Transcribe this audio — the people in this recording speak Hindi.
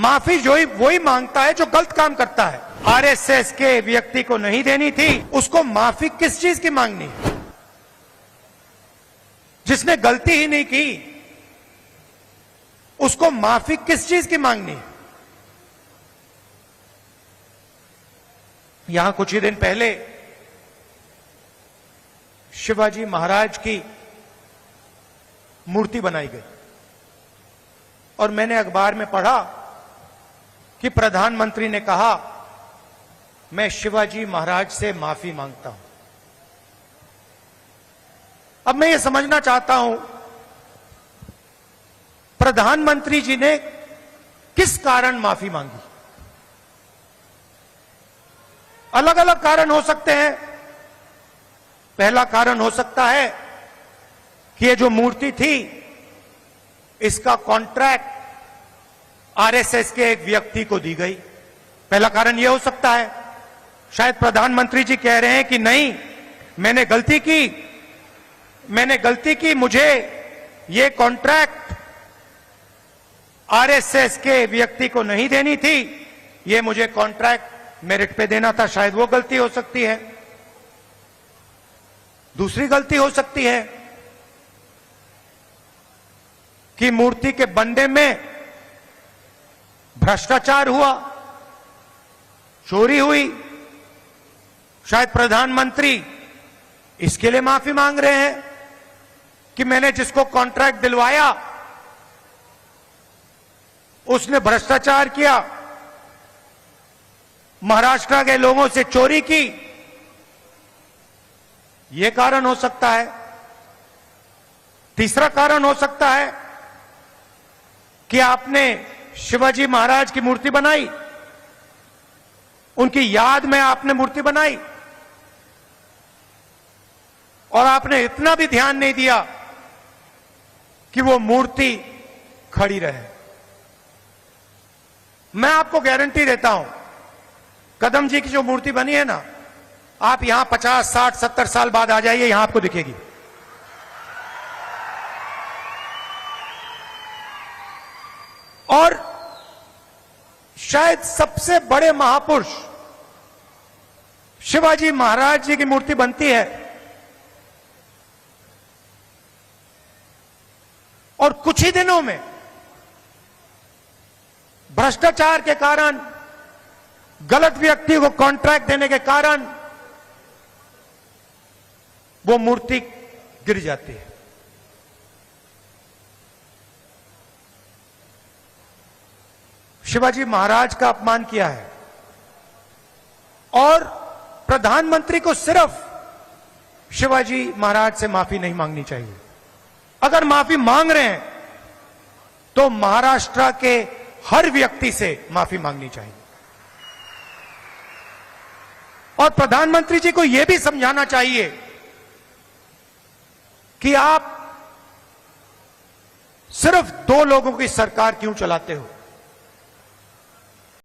माफी जो ही वही मांगता है जो गलत काम करता है। आरएसएस के व्यक्ति को नहीं देनी थी, उसको माफी किस चीज की मांगनी है? जिसने गलती ही नहीं की उसको माफी किस चीज की मांगनी है? यहां कुछ ही दिन पहले शिवाजी महाराज की मूर्ति बनाई गई और मैंने अखबार में पढ़ा कि प्रधानमंत्री ने कहा मैं शिवाजी महाराज से माफी मांगता हूं। अब मैं ये समझना चाहता हूं प्रधानमंत्री जी ने किस कारण माफी मांगी? अलग अलग कारण हो सकते हैं। पहला कारण हो सकता है कि ये जो मूर्ति थी इसका कॉन्ट्रैक्ट आरएसएस के एक व्यक्ति को दी गई। पहला कारण यह हो सकता है। शायद प्रधानमंत्री जी कह रहे हैं कि नहीं, मैंने गलती की, मुझे ये कॉन्ट्रैक्ट आरएसएस के व्यक्ति को नहीं देनी थी, ये मुझे कॉन्ट्रैक्ट मेरिट पे देना था। शायद वो गलती हो सकती है। दूसरी गलती हो सकती है कि मूर्ति के बनने में भ्रष्टाचार हुआ, चोरी हुई। शायद प्रधानमंत्री इसके लिए माफी मांग रहे हैं कि मैंने जिसको कॉन्ट्रैक्ट दिलवाया उसने भ्रष्टाचार किया, महाराष्ट्र के लोगों से चोरी की। यह कारण हो सकता है। तीसरा कारण हो सकता है कि आपने शिवाजी महाराज की मूर्ति बनाई, उनकी याद में आपने मूर्ति बनाई और आपने इतना भी ध्यान नहीं दिया कि वो मूर्ति खड़ी रहे। मैं आपको गारंटी देता हूं, कदम जी की जो मूर्ति बनी है ना, आप यहां 50, 60, 70 साल बाद आ जाइए, यहां आपको दिखेगी। और शायद सबसे बड़े महापुरुष शिवाजी महाराज जी की मूर्ति बनती है और कुछ ही दिनों में भ्रष्टाचार के कारण, गलत व्यक्ति को कॉन्ट्रैक्ट देने के कारण वो मूर्ति गिर जाती है। शिवाजी महाराज का अपमान किया है और प्रधानमंत्री को सिर्फ शिवाजी महाराज से माफी नहीं मांगनी चाहिए। अगर माफी मांग रहे हैं तो महाराष्ट्र के हर व्यक्ति से माफी मांगनी चाहिए और प्रधानमंत्री जी को यह भी समझाना चाहिए कि आप सिर्फ 2 लोगों की सरकार क्यों चलाते हो।